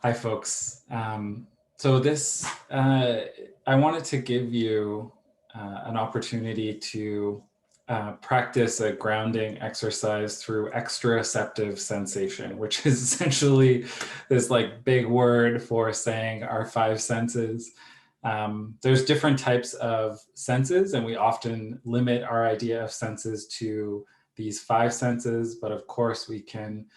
Hi, folks. I wanted to give you an opportunity to practice a grounding exercise through exteroceptive sensation, which is essentially this like big word for saying our five senses. There's different types of senses, and we often limit our idea of senses to these five senses, but of course we can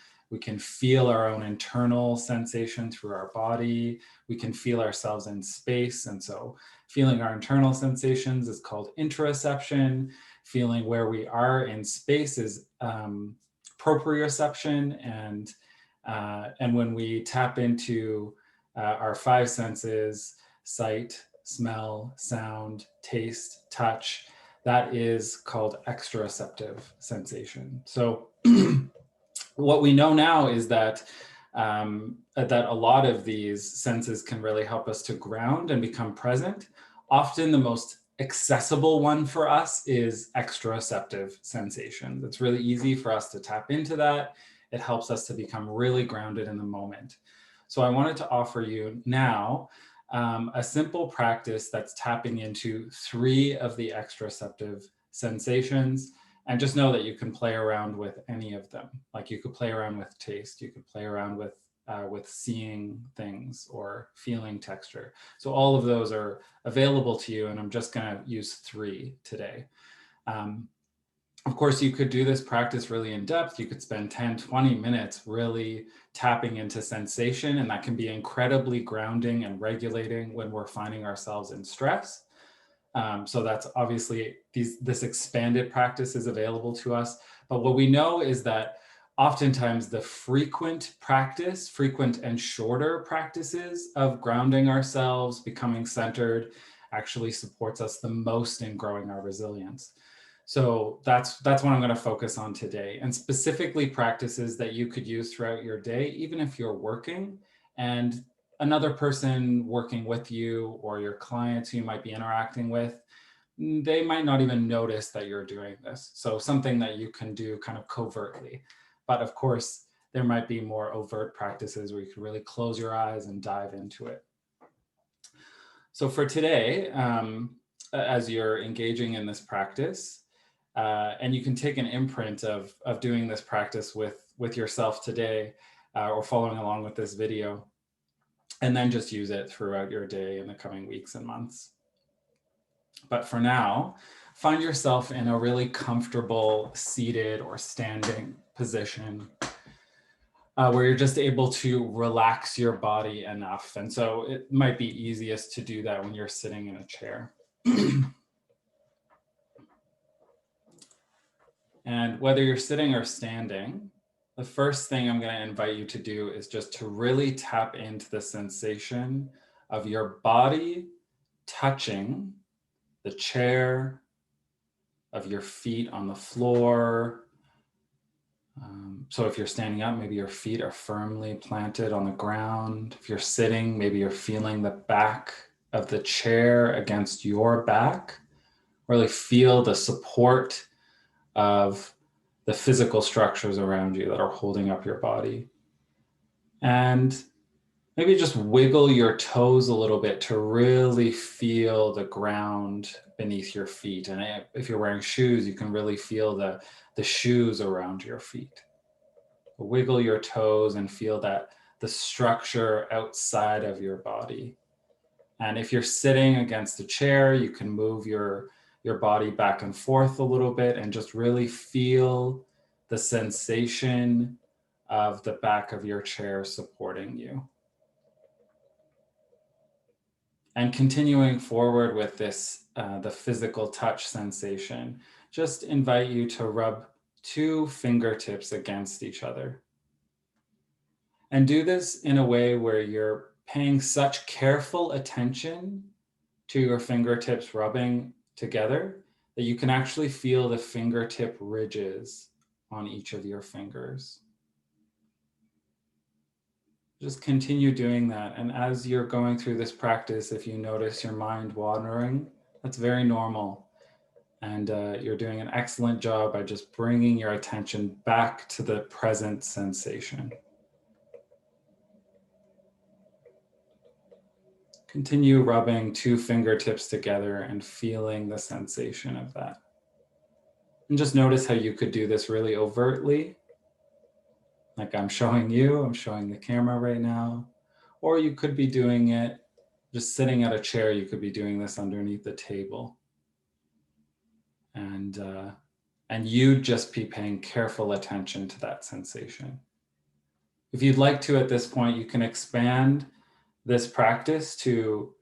feel our own internal sensation through our body. We can feel ourselves in space. And so feeling our internal sensations is called interoception. Feeling where we are in space is proprioception. And when we tap into our five senses, sight, smell, sound, taste, touch, that is called exteroceptive sensation. So what we know now is that that a lot of these senses can really help us to ground and become present. Often the most accessible one for us is exteroceptive sensations. It's really easy for us to tap into that. It helps us to become really grounded in the moment. So I wanted to offer you now a simple practice that's tapping into 3 of the exteroceptive sensations. And just know that you can play around with any of them. Like you could play around with taste, you could play around with seeing things or feeling texture. So all of those are available to you, and I'm just gonna use 3 today. Of course, you could do this practice really in depth. You could spend 10, 20 minutes really tapping into sensation, and that can be incredibly grounding and regulating when we're finding ourselves in stress. So that's obviously this expanded practice is available to us. But what we know is that oftentimes the frequent and shorter practices of grounding ourselves, becoming centered, actually supports us the most in growing our resilience. So that's what I'm going to focus on today, and specifically practices that you could use throughout your day, even if you're working and another person working with you or your clients who you might be interacting with, they might not even notice that you're doing this. So something that you can do kind of covertly. But of course, there might be more overt practices where you can really close your eyes and dive into it. So for today, as you're engaging in this practice, and you can take an imprint of doing this practice with yourself today, or following along with this video, and then just use it throughout your day in the coming weeks and months. But for now, find yourself in a really comfortable seated or standing position where you're just able to relax your body enough. And so it might be easiest to do that when you're sitting in a chair. And whether you're sitting or standing, the first thing I'm going to invite you to do is just to really tap into the sensation of your body touching the chair, of your feet on the floor. So if you're standing up, maybe your feet are firmly planted on the ground. If you're sitting, maybe you're feeling the back of the chair against your back. Really feel the support of the physical structures around you that are holding up your body. And maybe just wiggle your toes a little bit to really feel the ground beneath your feet. And if you're wearing shoes, you can really feel the shoes around your feet. Wiggle your toes and feel that the structure outside of your body. And if you're sitting against a chair, you can move your body back and forth a little bit and just really feel the sensation of the back of your chair supporting you. And continuing forward with this, the physical touch sensation, just invite you to rub 2 fingertips against each other. And do this in a way where you're paying such careful attention to your fingertips rubbing together that you can actually feel the fingertip ridges on each of your fingers. Just continue doing that. And as you're going through this practice, if you notice your mind wandering, that's very normal. And you're doing an excellent job by just bringing your attention back to the present sensation. continue rubbing 2 fingertips together and feeling the sensation of that. And just notice how you could do this really overtly. Like I'm showing you, I'm showing the camera right now. Or you could be doing it just sitting at a chair. You could be doing this underneath the table. And you just be paying careful attention to that sensation. If you'd like to at this point, you can expand this practice to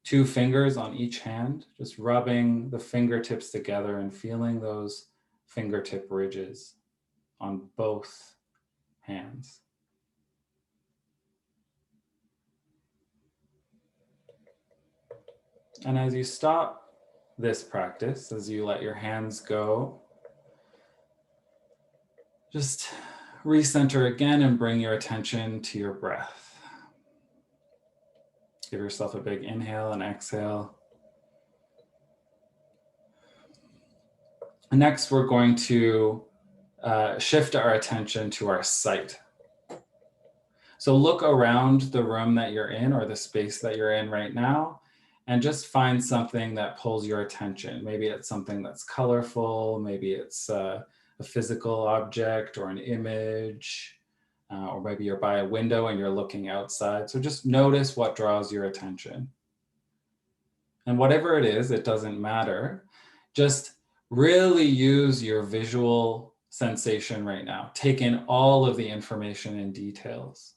2 fingers on each hand, just rubbing the fingertips together and feeling those fingertip ridges on both hands. And as you stop this practice, as you let your hands go, just recenter again and bring your attention to your breath. Give yourself a big inhale and exhale. And next, we're going to shift our attention to our sight. So look around the room that you're in or the space that you're in right now, and just find something that pulls your attention. Maybe it's something that's colorful, maybe it's a physical object or an image, or maybe you're by a window and you're looking outside. So just notice what draws your attention. And whatever it is, it doesn't matter. Just really use your visual sensation right now. Take in all of the information and details.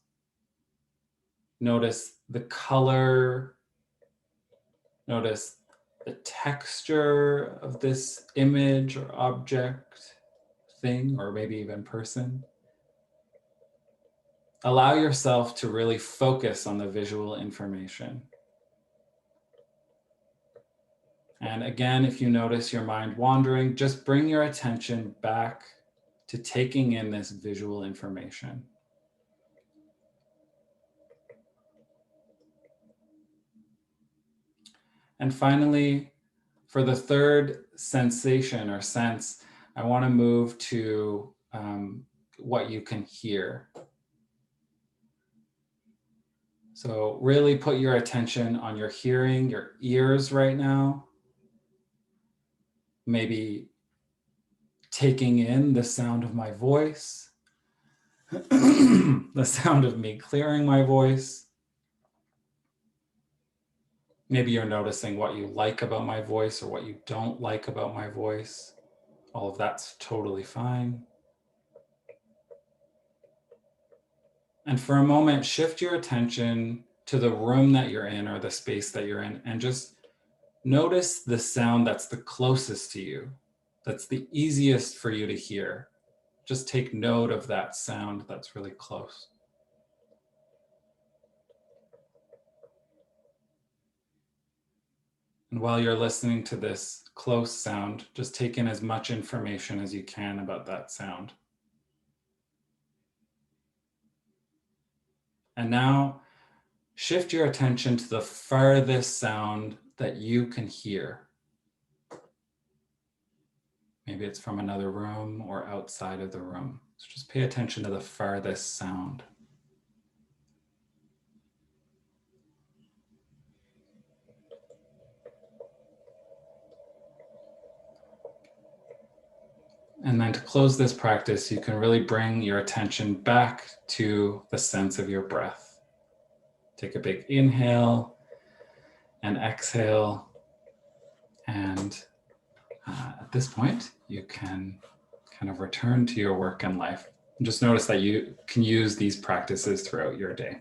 Notice the color. Notice the texture of this image or object, thing, or maybe even person. Allow yourself to really focus on the visual information. And again, if you notice your mind wandering, just bring your attention back to taking in this visual information. And finally, for the third sensation or sense, I want to move to what you can hear. So really put your attention on your hearing, your ears right now. Maybe taking in the sound of my voice, the sound of me clearing my voice. Maybe you're noticing what you like about my voice or what you don't like about my voice. All of that's totally fine. And for a moment, shift your attention to the room that you're in or the space that you're in, and just notice the sound that's the closest to you, that's the easiest for you to hear. Just take note of that sound that's really close. And while you're listening to this close sound, just take in as much information as you can about that sound. And now shift your attention to the farthest sound that you can hear. Maybe it's from another room or outside of the room. So just pay attention to the farthest sound. And then to close this practice, you can really bring your attention back to the sense of your breath. Take a big inhale and exhale. And at this point, you can kind of return to your work and life. And just notice that you can use these practices throughout your day.